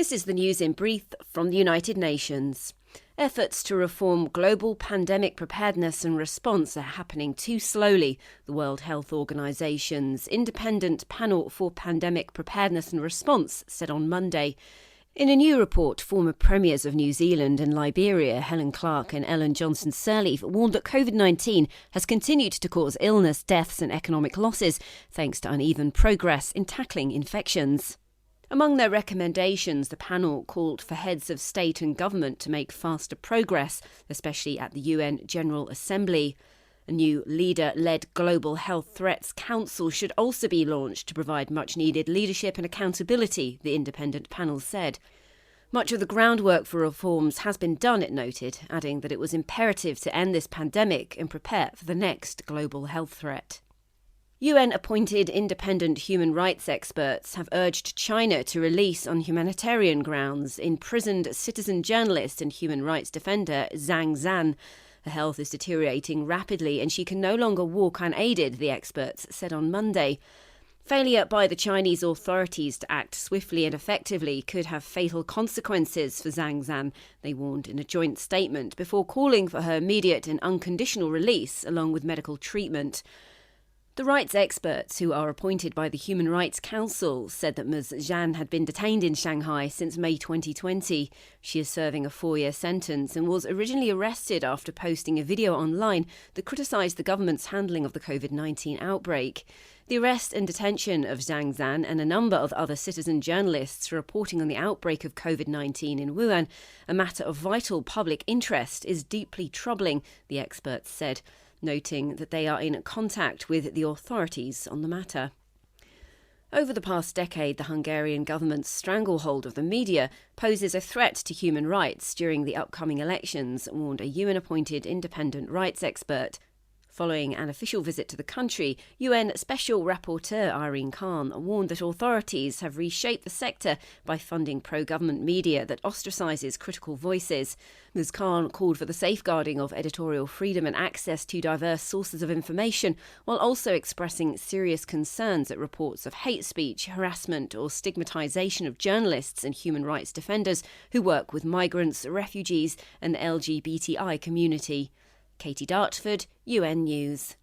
This is the news in brief from the United Nations. Efforts to reform global pandemic preparedness and response are happening too slowly, the World Health Organization's Independent Panel for Pandemic Preparedness and Response said on Monday. In a new report, former premiers of New Zealand and Liberia, Helen Clark and Ellen Johnson Sirleaf, warned that COVID-19 has continued to cause illness, deaths and economic losses, thanks to uneven progress in tackling infections. Among their recommendations, the panel called for heads of state and government to make faster progress, especially at the UN General Assembly. A new leader-led Global Health Threats Council should also be launched to provide much-needed leadership and accountability, the independent panel said. Much of the groundwork for reforms has been done, it noted, adding that it was imperative to end this pandemic and prepare for the next global health threat. UN-appointed independent human rights experts have urged China to release on humanitarian grounds imprisoned citizen journalist and human rights defender Zhang Zhan. Her health is deteriorating rapidly and she can no longer walk unaided, the experts said on Monday. Failure by the Chinese authorities to act swiftly and effectively could have fatal consequences for Zhang Zhan, they warned in a joint statement before calling for her immediate and unconditional release along with medical treatment. The rights experts, who are appointed by the Human Rights Council, said that Ms. Zhan had been detained in Shanghai since May 2020. She is serving a 4-year sentence and was originally arrested after posting a video online that criticised the government's handling of the COVID-19 outbreak. The arrest and detention of Zhang Zhan and a number of other citizen journalists reporting on the outbreak of COVID-19 in Wuhan, a matter of vital public interest, is deeply troubling, the experts said, noting that they are in contact with the authorities on the matter. Over the past decade, the Hungarian government's stranglehold of the media poses a threat to human rights during the upcoming elections, warned a UN-appointed independent rights expert. Following an official visit to the country, UN Special Rapporteur Irene Khan warned that authorities have reshaped the sector by funding pro-government media that ostracises critical voices. Ms. Khan called for the safeguarding of editorial freedom and access to diverse sources of information, while also expressing serious concerns at reports of hate speech, harassment or stigmatisation of journalists and human rights defenders who work with migrants, refugees and the LGBTI community. Katie Dartford, UN News.